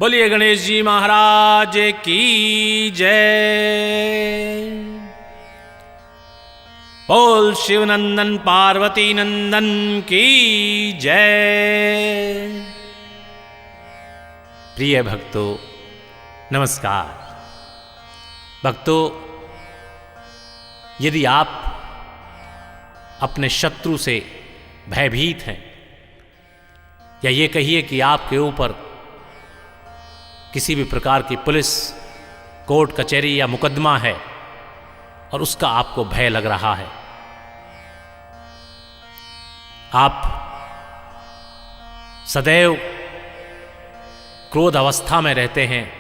बोलिए गणेश जी महाराज की जय। बोल शिवनंदन पार्वती नंदन की जय। प्रिय भक्तों नमस्कार। भक्तों, यदि आप अपने शत्रु से भयभीत हैं या ये कहिए कि आपके ऊपर किसी भी प्रकार की पुलिस, कोर्ट कचहरी या मुकदमा है और उसका आपको भय लग रहा है, आप सदैव क्रोध अवस्था में रहते हैं,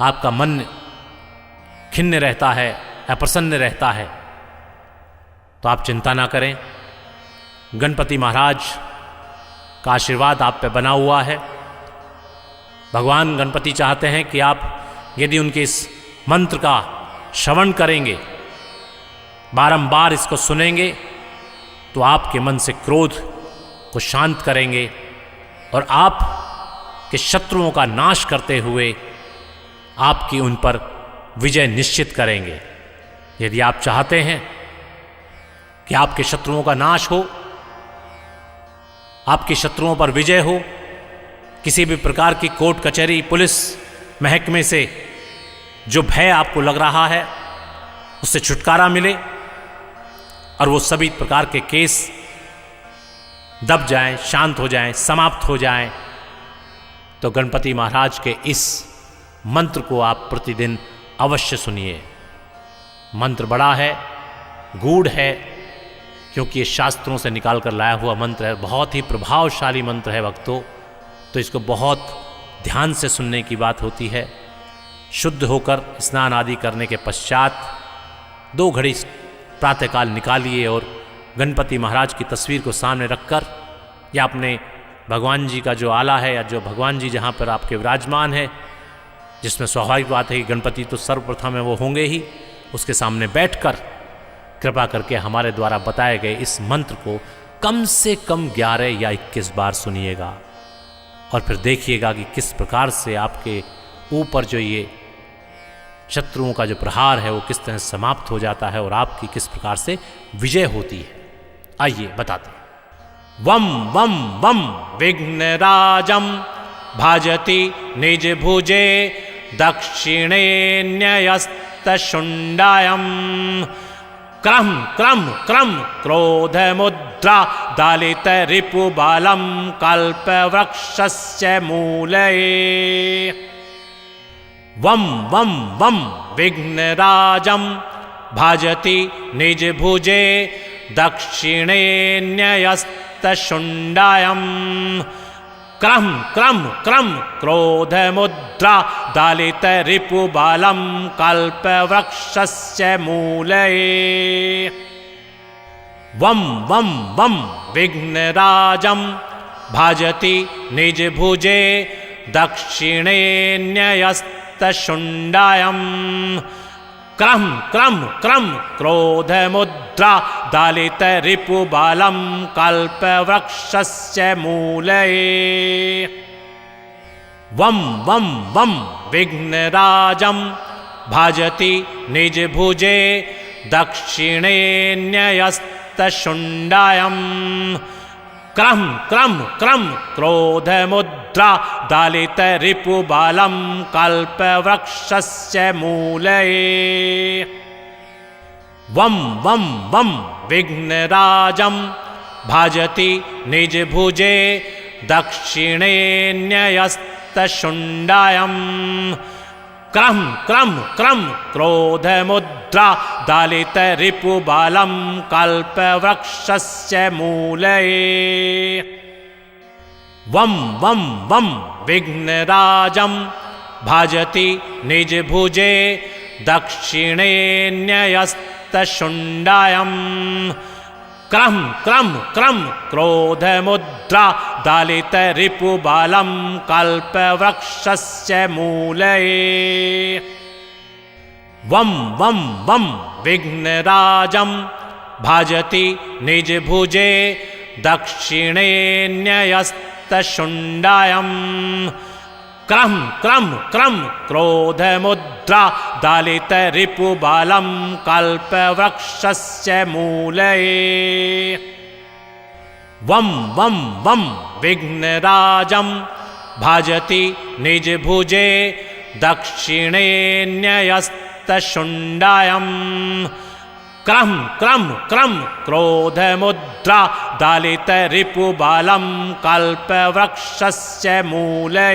आपका मन खिन्न रहता है, अप्रसन्न रहता है, तो आप चिंता ना करें। गणपति महाराज का आशीर्वाद आप पे बना हुआ है। भगवान गणपति चाहते हैं कि आप यदि उनके इस मंत्र का श्रवण करेंगे, बारंबार इसको सुनेंगे, तो आपके मन से क्रोध को शांत करेंगे और आप के शत्रुओं का नाश करते हुए आपकी उन पर विजय निश्चित करेंगे। यदि आप चाहते हैं कि आपके शत्रुओं का नाश हो, आपके शत्रुओं पर विजय हो, किसी भी प्रकार की कोर्ट कचहरी, पुलिस महकमे से जो भय आपको लग रहा है उससे छुटकारा मिले और वो सभी प्रकार के केस दब जाएं, शांत हो जाएं, समाप्त हो जाएं, तो गणपति महाराज के इस मंत्र को आप प्रतिदिन अवश्य सुनिए। मंत्र बड़ा है, गूढ़ है, क्योंकि ये शास्त्रों से निकाल कर लाया हुआ मंत्र है। बहुत ही प्रभावशाली मंत्र है भक्तों, तो इसको बहुत ध्यान से सुनने की बात होती है। शुद्ध होकर स्नान आदि करने के पश्चात 2 घड़ी प्रातःकाल निकालिए और गणपति महाराज की तस्वीर को सामने रखकर या अपने भगवान जी का जो आला है या जो भगवान जी जहाँ पर आपके विराजमान है, जिसमें स्वाभाविक बात है कि गणपति तो सर्वप्रथम है, वो होंगे ही, उसके सामने बैठकर कृपा करके हमारे द्वारा बताए गए इस मंत्र को कम से कम 11 या 21 बार सुनिएगा और फिर देखिएगा कि किस प्रकार से आपके ऊपर जो ये शत्रुओं का जो प्रहार है वो किस तरह समाप्त हो जाता है और आपकी किस प्रकार से विजय होती है। आइए बताते हैं। वम वम वम विघ्नराजम भाजति निज भुजे दक्षिणे न्यस्तशुंडायम क्रम क्रम क्रम क्रोध मुद्रा दालित रिपुबालम कल्प वृक्षस्य मूले। वम वम वम विघ्नराजम भाजति निज भुजे दक्षिणे न्यस्तशुंडायम क्रम क्रम क्रम क्रोध मुद्रा दालित रिपुबालम कल्प वृक्षस्य मूले। वम वम वम विघ्नराजम भाजति निज भुजे दक्षिणे न्यस्तशुंडायम क्रम क्रम क्रम क्रोध मुद्रा दालित रिपुबालम कल्प वृक्षस्य मूले। वम वम वम विघ्नराजम भाजति निज भुजे दक्षिणे न्यस्तशुंडायम क्रम क्रम क्रम क्रोध मुद्रा दालित रिपुबालम कल्प वृक्षस्य मूले। वम वम वम विघ्नराजम भाजति निज भुजे दक्षिणे न्यस्तशुंडायम क्रम क्रम क्रम क्रोध मुद्रा दालित रिपुबालम कल्प वृक्षस्य मूले। वम वम वम विघ्नराजम भाजति निज भुजे दक्षिणे न्यस्तशुंडायम क्रम क्रम क्रम क्रोध मुद्रा दालित रिपुबालम कल्प वृक्षस्य मूले। वम वम वम विघ्नराजम भाजति निज भुजे दक्षिणे न्यस्तशुंडायम क्रम क्रम क्रम क्रोधमुद्रा दलितरिपुबलं कल्पवृक्षस्य मूले वं वं वं विघ्नराजं भजति निजभुजे दक्षिणे न्यस्तशुण्डायम् क्रम क्रम क्रम क्रोधमुद्रा दलितरिपुबलं कल्पवृक्षस्य मूले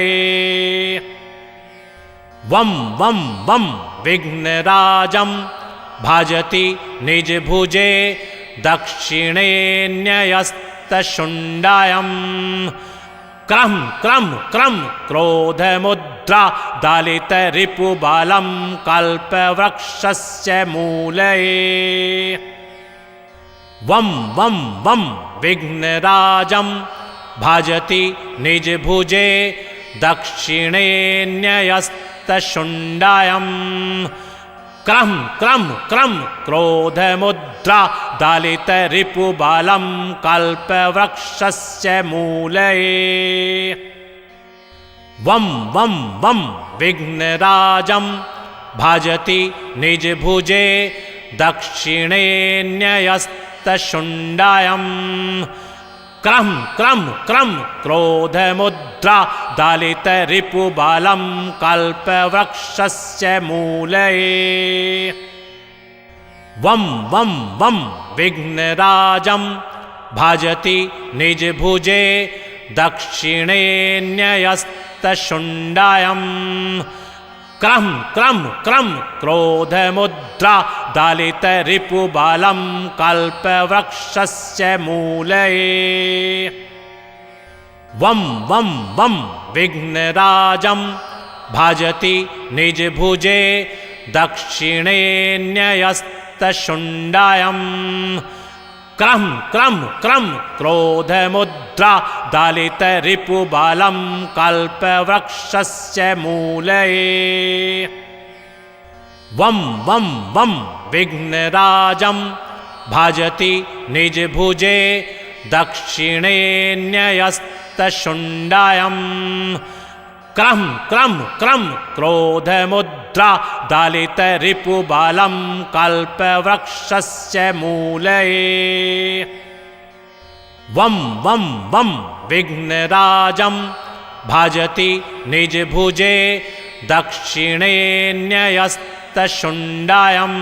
वं वं वं विघ्नराजं भजति निजभुजे दक्षिणे न्यस्तशुण्डायम् क्रम क्रम क्रम क्रोधमुद्रा दलितरिपुबलं कल्पवृक्षस्य मूले वं वं वं विघ्नराजं भजति निजभुजे दक्षिणे न्यस्तशुण्डायम् क्रम क्रम क्रम क्रोधमुद्रा दलितरिपुबलं कल्पवृक्षस्य मूले वं वं वं विघ्नराजं भजति निजभुजे दक्षिणे न्यस्तशुण्डायम् क्रम क्रम क्रम क्रोधमुद्रा दलितरिपुबलं कल्पवृक्षस्य मूले वं वं वं विघ्नराजं भजति निजभुजे दक्षिणे न्यस्तशुण्डायम् क्रम क्रम क्रम क्रोधमुद्रा दलितरिपुबलं कल्पवृक्षस्य मूले वं वं वं विघ्नराजं भजति निजभुजे दक्षिणे न्यस्तशुण्डायम् क्रम क्रम क्रम क्रोधमुद्रा दलितरिपुबलं कल्पवृक्षस्य मूले वं वं वं विघ्नराजं भजति निजभुजे दक्षिणे न्यस्तशुण्डायम् क्रम क्रम क्रम क्रोधमुद्रा दलितरिपुबलं कल्पवृक्षस्य मूले वं वं वं विघ्नराजं भजति निजभुजे दक्षिणे न्यस्तशुण्डायम्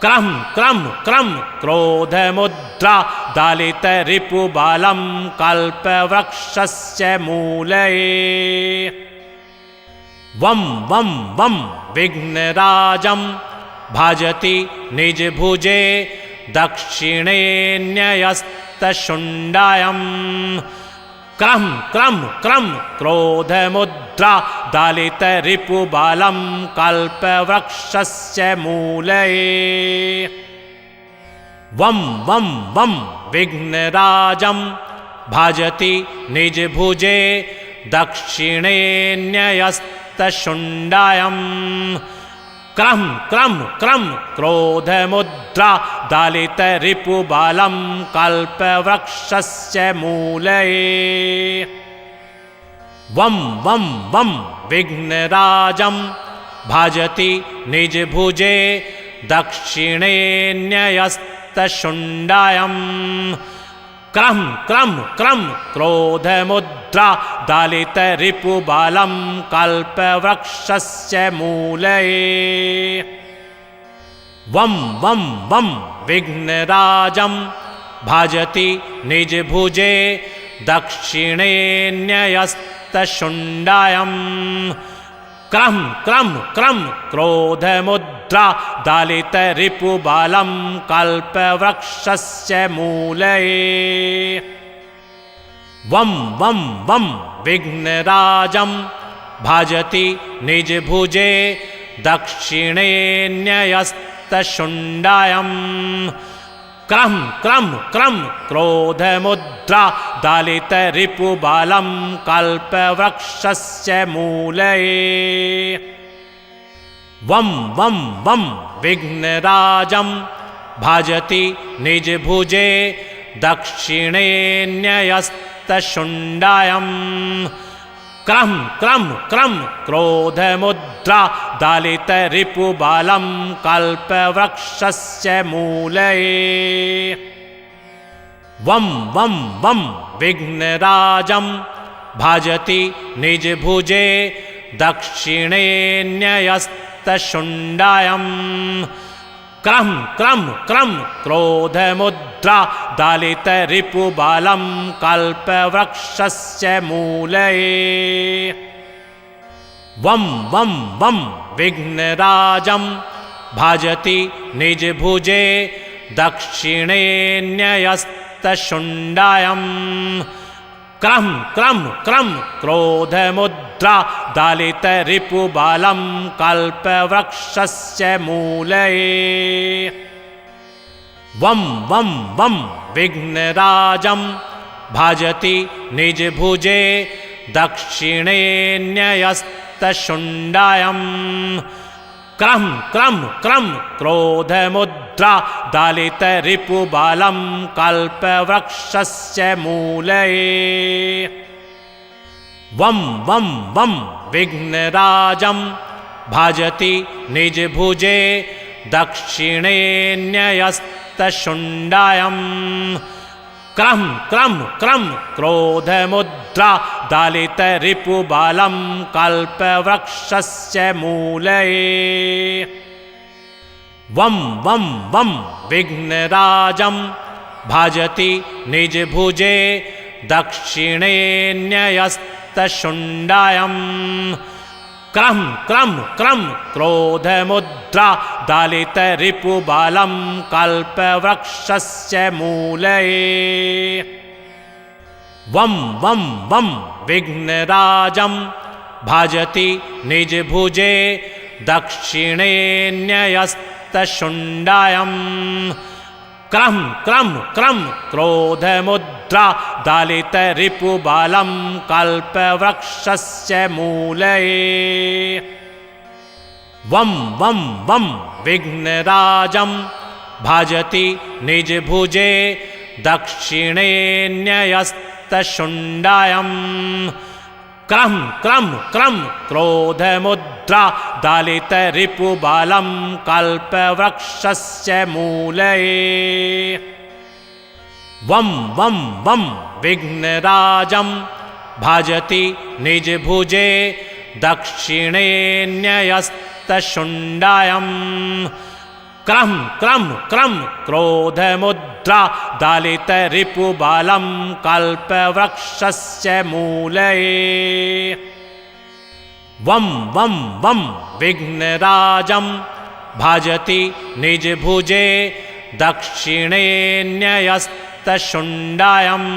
क्रम क्रम क्रम क्रोधमुद्रा दलितरिपुबलं कल्पवृक्षस्य मूले वं वं वं विघ्नराजं भजति निजभुजे दक्षिणे न्यस्तशुण्डायम् क्रम क्रम क्रम क्रोधमुद्रा दलितरिपुबलं कल्पवृक्षस्य मूले वं वं वं विघ्नराजं भजति निजभुजे दक्षिणे न्यस्तशुण्डायम् क्रम क्रम क्रम क्रोधमुद्रा दलितरिपुबलं कल्पवृक्षस्य मूले वं वं वं विघ्नराजं भजति निजभुजे दक्षिणे न्यस्तशुण्डायम् क्रम क्रम क्रम क्रोधमुद्रा दलितरिपुबलं कल्पवृक्षस्य मूले वं वं वं विघ्नराजं भजति निजभुजे दक्षिणे न्यस्तशुण्डायम् क्रम क्रम क्रम क्रोधमुद्रा दलितरिपुबलं कल्पवृक्षस्य मूले वं वं वं विघ्नराजं भजति निजभुजे दक्षिणे न्यस्तशुण्डायम् क्रम क्रम क्रम क्रोधमुद्रा दलितरिपुबलं कल्पवृक्षस्य मूले वं वं वं विघ्नराजं भजति निजभुजे दक्षिणे न्यस्तशुण्डायम् क्रम क्रम क्रम क्रोधमुद्रा दालित रिपुबालं कल्पवृक्षस्य मूले वं वं वं विघ्नराजं भजति निजभुजे दक्षिणे न्यस्तशुण्डायम् क्रम क्रम क्रम क्रोधमुद्रा दालित रिपुबालं कल्पवृक्षस्य मूले वं वं वं विघ्नराजं भजति निजभुजे दक्षिणे न्यस्तशुण्डायम् क्रम क्रम क्रम क्रोधमुद्रा दालित रिपुबालं कल्पवृक्षस्य मूले वं वं वं विघ्नराजं भजति निजभुजे दक्षिणे न्यस्तशुण्डायम् क्रम क्रम क्रम क्रोधमुद्रा दालित रिपुबालं कल्पवृक्षस्य मूले वं वं वं विघ्नराजं भजति निजभुजे दक्षिणे न्यस्तशुण्डायम् क्रम क्रम क्रम क्रोधमुद्रा दालित रिपुबालं कल्पवृक्षस्य मूले वं वं वं विघ्नराजं भजति निजभुजे दक्षिणे न्यस्तशुण्डायम् क्रम क्रम क्रम क्रोधमुद्रा दालित रिपुबालं कल्पवृक्षस्य मूले वं वं वं विघ्नराजं भजति निजभुजे दक्षिणे न्यस्तशुण्डायम् क्रम क्रम क्रम क्रोधमुद्रा दालित रिपुबालं कल्पवृक्षस्य मूले वं वं वं विघ्नराजं भजति निजभुजे दक्षिणे न्यस्तशुण्डायम् क्रम क्रम क्रम क्रोधमुद्रा दालित रिपुबालं कल्पवृक्षस्य मूले वं वं वं विघ्नराजं भजति निजभुजे दक्षिणे न्यस्तशुण्डायम् क्रम क्रम क्रम क्रोधमुद्रा दालित रिपुबालं कल्पवृक्षस्य मूले वं वं वं विघ्नराजं भजति निजभुजे दक्षिणे न्यस्तशुण्डायम्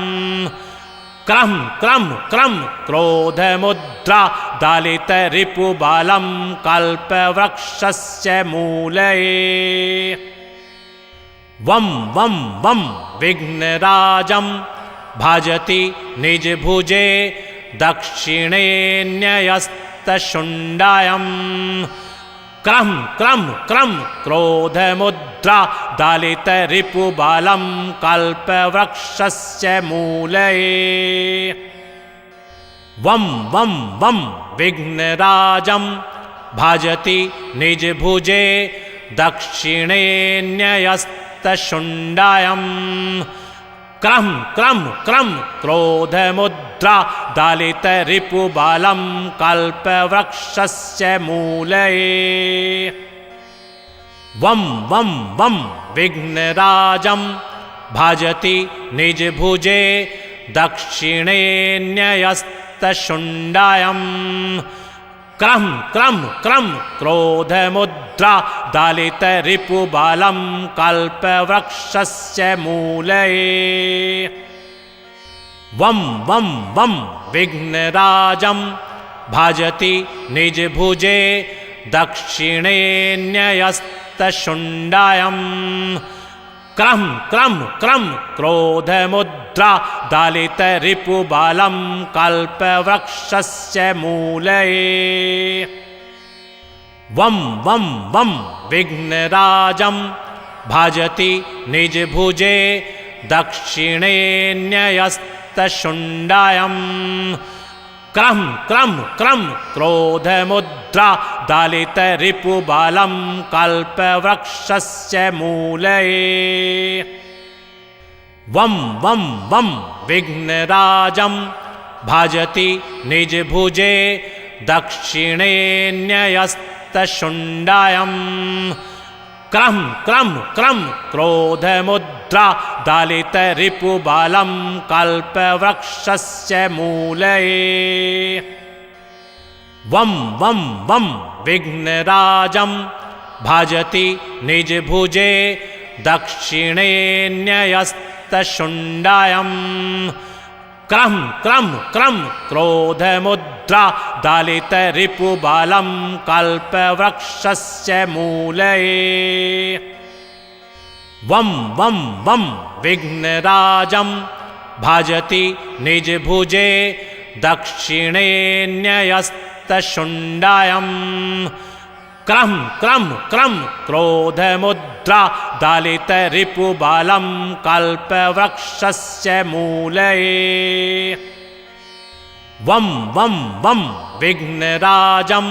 क्रम क्रम क्रम क्रोधमुद्रा दालित रिपुबालं कल्पवृक्षस्य मूले वं वं वं विघ्नराजं भजति निजभुजे दक्षिणे न्यस्तशुण्डायम् क्रम क्रम क्रम क्रोधमुद्रा दालित रिपुबालं कल्पवृक्षस्य मूले वं वं वं विघ्नराजं भजति निजभुजे दक्षिणे न्यस्तशुण्डायम् क्रम क्रम क्रम क्रोधमुद्रा दालित रिपुबालं कल्पवृक्षस्य मूले वं वं वं विघ्नराजं भजति निजभुजे दक्षिणे न्यस्तशुण्डायम् क्रम क्रम क्रम क्रोधमुद्रा दालित रिपुबालं कल्पवृक्षस्य मूले वं वं वं विघ्नराजं भजति निजभुजे दक्षिणे न्यस्तशुण्डायम् क्रम क्रम क्रम क्रोधमुद्रा दालित रिपुबालं कल्पवृक्षस्य मूले वं वं वं विघ्नराजं भजति निजभुजे दक्षिणे न्यस्तशुण्डायम् क्रम क्रम क्रम क्रोधमुद्रा दलितरिपुबलं कल्पवृक्षस्य मूले वं वं वं विघ्नराजं भजति निजभुजे दक्षिणे न्यस्तशुण्डायम् क्रम क्रम क्रम क्रोधमुद्रा दलितरिपुबलं कल्पवृक्षस्य मूले वं वं वं विघ्नराजं भजति निजभुजे दक्षिणे न्यस्तशुण्डायम् क्रम क्रम क्रम क्रोधमुद्रा दलितरिपुबलं कल्पवृक्षस्य मूले वं वं वं विघ्नराजं भजति निजभुजे दक्षिणे न्यस्तशुण्डायम् क्रम क्रम क्रम क्रोधमुद्रा दलितरिपुबलं कल्पवृक्षस्य मूले वं वं वं विघ्नराजं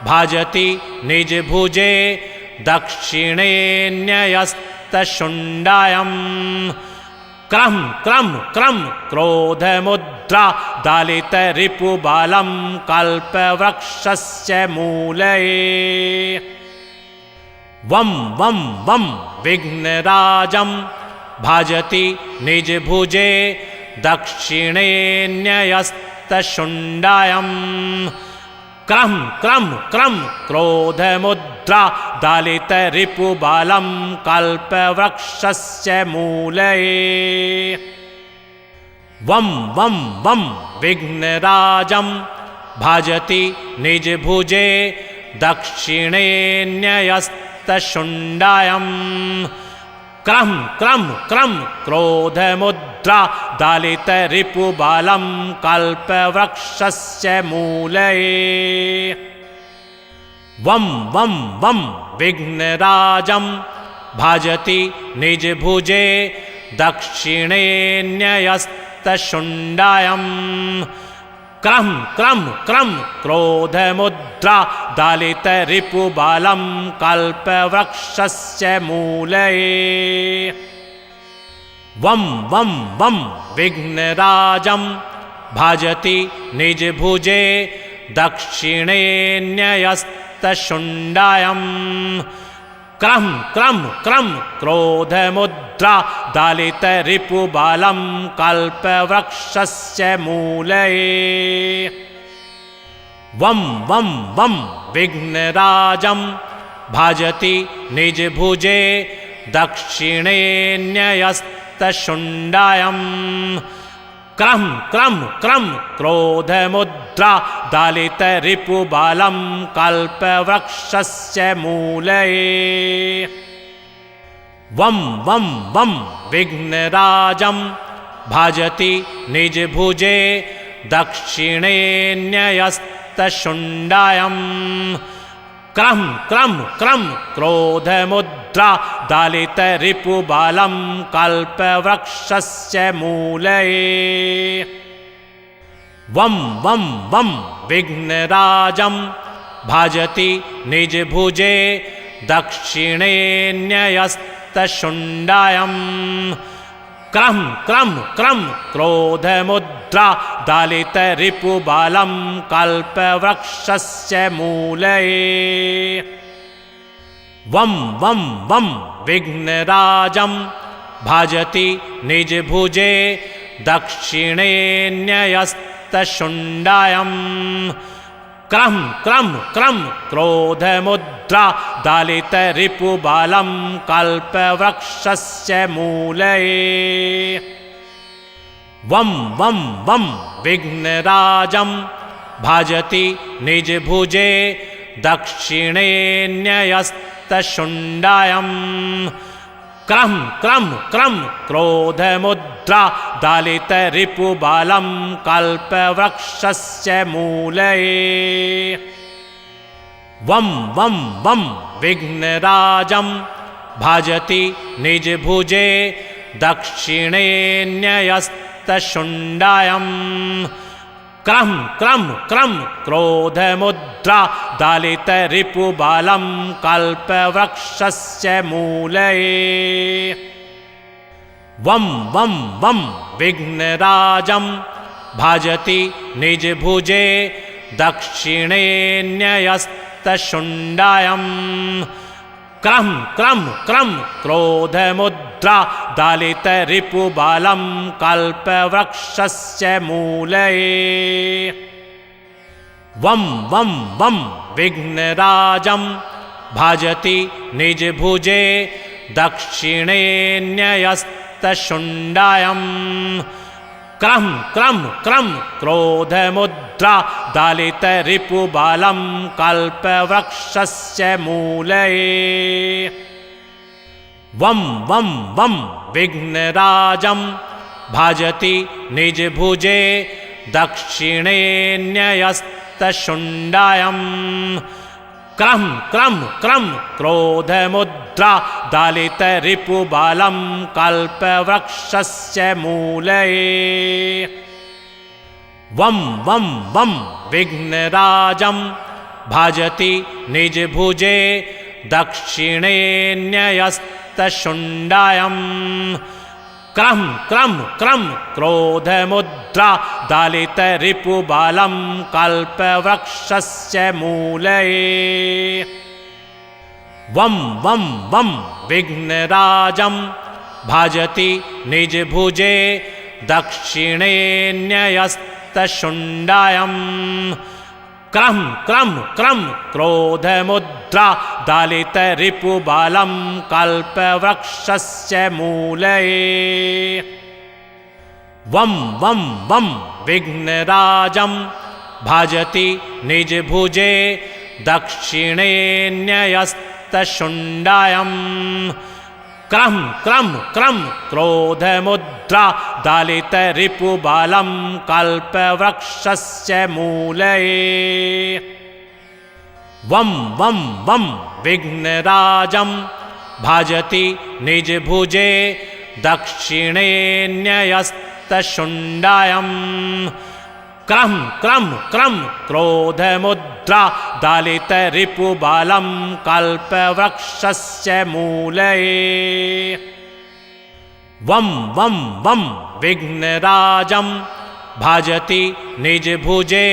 भजति निजभुजे दक्षिणे न्यस्तशुण्डायम् क्रम क्रम क्रम क्रोधमुद्रा दलितरिपुबलं कल्पवृक्षस्य मूले वं वं वं विघ्नराजं भजति निजभुजे दक्षिणे न्यस्तशुण्डायम् क्रम क्रम क्रम क्रोधमुद्रा दलितरिपुबलं कल्पवृक्षस्य मूले वं वं वं विघ्नराजं भजति निजभुजे दक्षिणे न्यस्तशुण्डायम् क्रम क्रम क्रम क्रोधमुद्रा दलितरिपुबलं कल्पवृक्षस्य मूले वं वं वं विघ्नराजं भजति निजभुजे दक्षिणे न्यस्तशुण्डायम् क्रम क्रम क्रम क्रोधमुद्रा दलितरिपुबलं कल्पवृक्षस्य मूले वं वं वं विघ्नराजं भजति निजभुजे दक्षिणे न्यस्तशुण्डायम् क्रम क्रम क्रम क्रोधमुद्रा दलितरिपुबलं कल्पवृक्षस्य मूले वं वं वं विघ्नराजं भजति निजभुजे दक्षिणे न्यस्तशुण्डायम् क्रम क्रम क्रम क्रोधमुद्रा दलितरिपुबलं कल्पवृक्षस्य मूले वं वं वं विघ्नराजं भजति निजभुजे दक्षिणे न्यस्तशुण्डायम् क्रम क्रम क्रम क्रोधमुद्रा दलितरिपुबलं कल्पवृक्षस्य मूले वं वं वं विघ्नराजं भजति निजभुजे दक्षिणे न्यस्तशुण्डायम् क्रम क्रम क्रम क्रोधमुद्रा दलितरिपुबलं कल्पवृक्षस्य मूले वं वं वं विघ्नराजं भजति निजभुजे दक्षिणे न्यस्तशुण्डायम् क्रम क्रम क्रम क्रोधमुद्रा दलितरिपुबलं कल्पवृक्षस्य मूले वं वं वं विघ्नराजं भजति निजभुजे दक्षिणे न्यस्तशुण्डायम् क्रम क्रम क्रम क्रोधमुद्रा दलितरिपुबलं कल्पवृक्षस्य मूले वं वं वं विघ्नराजं भजति निजभुजे दक्षिणे न्यस्तशुण्डायम् क्रम क्रम क्रम क्रोधमुद्रा दालितरिपुबालं कल्पवृक्षस्य मूले वं वं वं विघ्नराजं भजति निजभुजे दक्षिणेऽन्यस्तशुण्डायम् क्रम क्रम क्रम क्रोधमुद्रा दालितरिपुबालं कल्पवृक्षस्य मूले वं वं वं विघ्नराजं भजति निजभुजे दक्षिणेऽन्यस्तशुण्डायम् क्रम क्रम क्रम क्रोधमुद्रा दालितरिपुबालं कल्पवृक्षस्य मूले वं वं वं विघ्नराजं भजति निजभुजे दक्षिणेऽन्यस्तशुण्डायम् क्रम क्रम क्रम क्रोधमुद्रा दालितरिपुबालं कल्पवृक्षस्य मूले वं वं वं विघ्नराजं भजति निजभुजे दक्षिणेऽन्यस्तशुण्डायम् क्रम क्रम क्रम क्रोधमुद्रा दालितरिपुबालं कल्पवृक्षस्य मूले वं वं वं विघ्नराजं भजति निजभुजे दक्षिणेऽन्यस्तशुण्डायम् क्रम क्रम क्रम क्रोधमुद्रा दालितरिपुबालं कल्पवृक्षस्य मूले वं वं वं विघ्नराजं भजति निजभुजे दक्षिणेऽन्यस्तशुण्डायम् क्रम क्रम क्रम क्रोधमुद्रा दालितरिपुबालं कल्पवृक्षस्य मूले वं वं वं विघ्नराजं भजति निजभुजे दक्षिणेऽन्यस्तशुण्डायम् क्रम क्रम क्रम क्रोधमुद्रा दालितरिपुबालं कल्पवृक्षस्य मूले वं वं वं विघ्नराजं भजति निजभुजे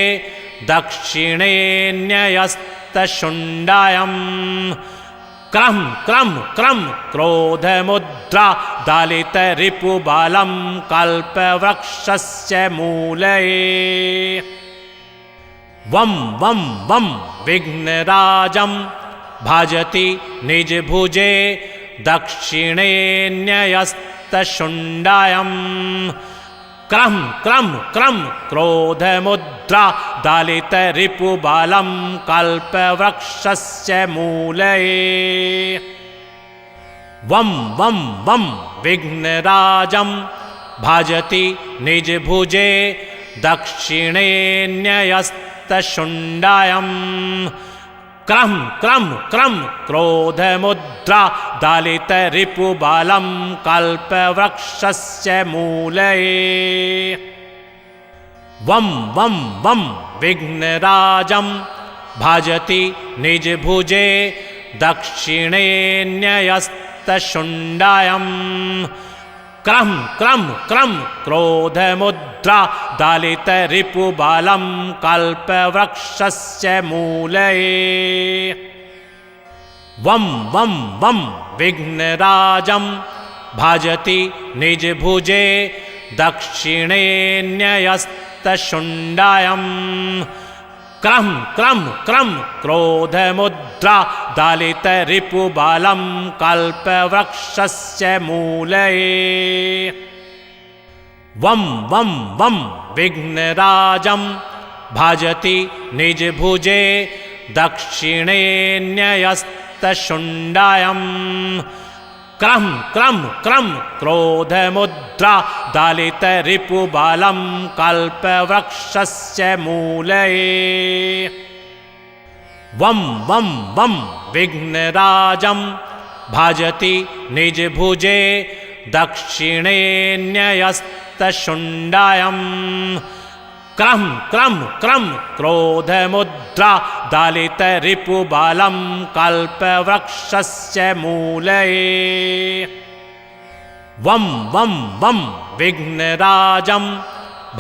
दक्षिणेऽन्यस्तशुण्डायम् क्रम क्रम क्रम क्रोधमुद्रा दालितरिपुबालं कल्पवृक्षस्य मूले वं वं वं विघ्नराजं भजति निजभुजे दक्षिणेऽन्यस्तशुण्डायम् क्रम क्रम क्रम क्रोधमुद्रा दालितरिपुबालं कल्पवृक्षस्य मूले वं वं वं विघ्नराजं भजति निजभुजे दक्षिणेऽन्यस्तशुण्डायम् क्रम क्रम क्रम क्रोधमुद्रा दालितरिपुबालं कल्पवृक्षस्य मूले वं वं वं विघ्नराजं भजति निजभुजे दक्षिणेऽन्यस्तशुण्डायम् क्रम क्रम क्रम क्रोधमुद्रा दालितरिपुबालं कल्पवृक्षस्य मूले वं वं वं विघ्नराजं भजति निजभुजे दक्षिणेऽन्यस्तशुण्डायम् क्रम क्रम क्रम क्रोधमुद्रा दालितरिपुबालं कल्पवृक्षस्य मूले वं वं वं विघ्नराजं भजति निजभुजे दक्षिणेऽन्यस्तशुण्डायम् क्रम क्रम क्रम क्रोधमुद्रा दालितरिपुबालं कल्पवृक्षस्य मूले वं वं वं विघ्नराजं भजति निजभुजे दक्षिणेऽन्यस्तशुण्डायम् क्रम क्रम क्रम क्रोधमुद्रा दलितरिपुबलं कल्पवृक्षस्य मूले वं वं वं विघ्नराजं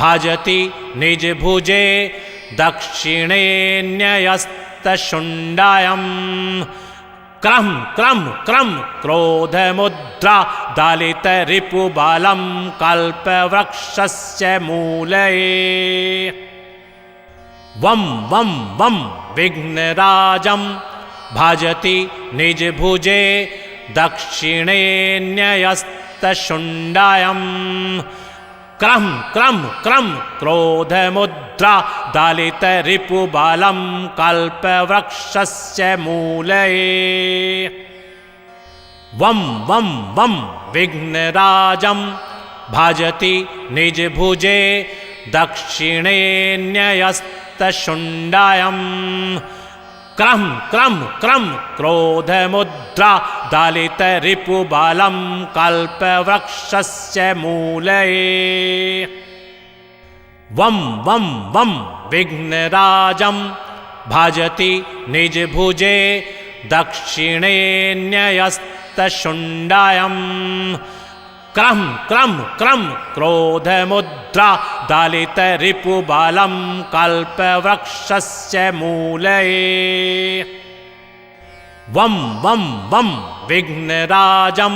भजति निजभुजे दक्षिणे न्यस्तशुण्डायम् क्रम क्रम क्रम क्रोधमुद्रा दलितरिपुबलं कल्पवृक्षस्य मूले वं वं वं विघ्नराजं भजति निजभुजे दक्षिणे न्यस्तशुण्डायम् क्रम क्रम क्रम क्रोधमुद्रा दलितरिपुबलं कल्पवृक्षस्य मूले वं वं वं विघ्नराजं भजति निजभुजे दक्षिणे न्यस्तशुण्डायम् क्रम क्रम क्रम क्रोधमुद्रा दलितरिपुबलं कल्पवृक्षस्य मूले वं वं वं विघ्नराजं भजति निजभुजे दक्षिणे न्यस्तशुण्डायम् क्रम क्रम क्रम क्रोधमुद्रा दलितरिपुबलं कल्पवृक्षस्य मूले वं वं वं विघ्नराजं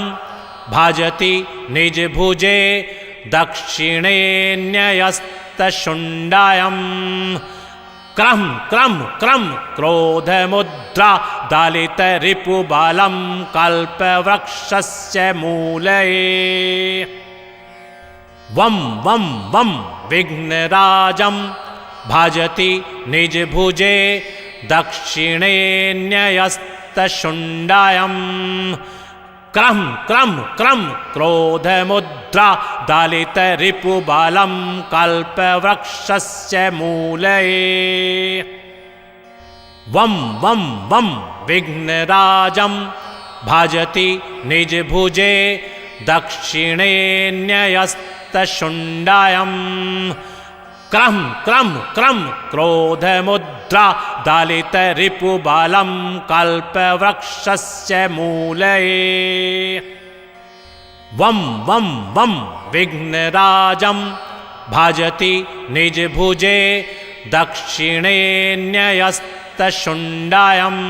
भजति निजभुजे दक्षिणे न्यस्तशुण्डायम् क्रम क्रम क्रम क्रोधमुद्रा दलितरिपुबलं कल्पवृक्षस्य मूले वं वं वं विघ्नराजं भजति निजभुजे दक्षिणे न्यस्तशुण्डायम् क्रम क्रम क्रम क्रोधमुद्रा दलितरिपुबलं कल्पवृक्षस्य मूले वं वं वं विघ्नराजं भजति निजभुजे दक्षिणे न्यस्तशुण्डायम् क्रम क्रम क्रम क्रोधमुद्रा दलितरिपुबलं कल्पवृक्षस्य मूले वं वं वं विघ्नराजं भजति निजभुजे दक्षिणे न्यस्तशुण्डायम्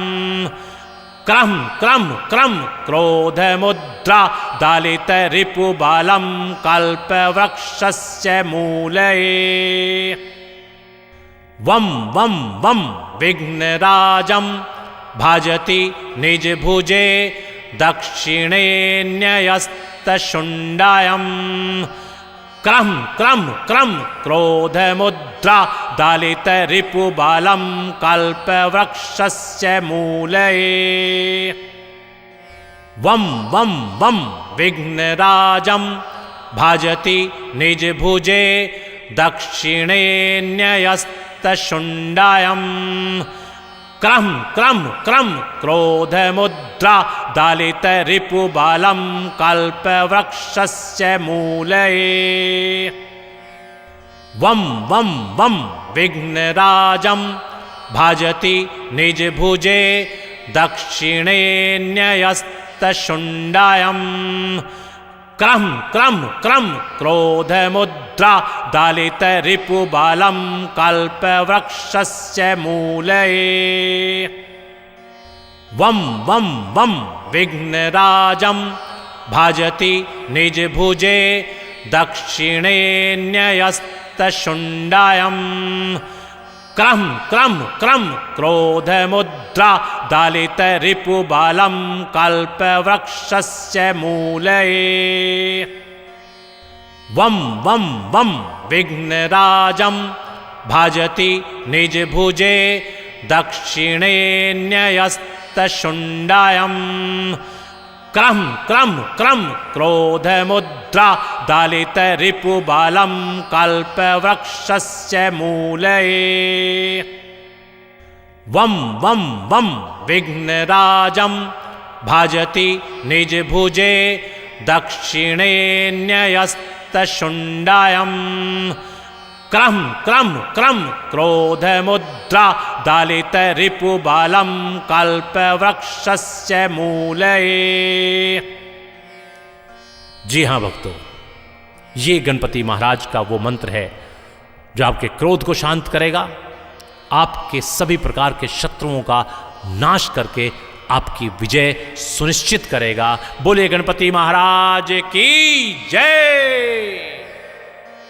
क्रम क्रम क्रम क्रोधमुद्रा दलितरिपुबलं कल्पवृक्षस्य मूले वं वं वं विघ्नराजं भजति निजभुजे दक्षिणे न्यस्तशुण्डायम् क्रम क्रम क्रम क्रोधमुद्रा दलितरिपुबलं कल्पवृक्षस्य मूले वं वं वं विघ्नराजं भजति निजभुजे दक्षिणे न्यस्तशुण्डायम् क्रम क्रम क्रम क्रोधमुद्रा दलितरिपुबलं कल्पवृक्षस्य मूले वं वं वं विघ्नराजं भजति निजभुजे दक्षिणे न्यस्तशुण्डायम् क्रम क्रम क्रम क्रोधमुद्रा दलितरिपुबलं कल्पवृक्षस्य मूले वं वं वं विघ्नराजं भजति निजभुजे दक्षिणे न्यस्तशुण्डायम् क्रम क्रम क्रम क्रोधमुद्रा दलितरिपुबलं कल्पवृक्षस्य मूले वं वं वं विघ्नराजं भजति निजभुजे दक्षिणे न्यस्तशुण्डायम् क्रम क्रम क्रम क्रोधमुद्रा दलितरिपुबलं कल्पवृक्षस्य मूले वं वं वं विघ्नराजं भजति निजभुजे दक्षिणे न्यस्तशुण्डायम् क्रम क्रम क्रम क्रोध मुद्रा दलित रिपु बालम कल्प वृक्षस्य मूले। जी हां भक्तों, ये गणपति महाराज का वो मंत्र है जो आपके क्रोध को शांत करेगा, आपके सभी प्रकार के शत्रुओं का नाश करके आपकी विजय सुनिश्चित करेगा। बोले गणपति महाराज की जय।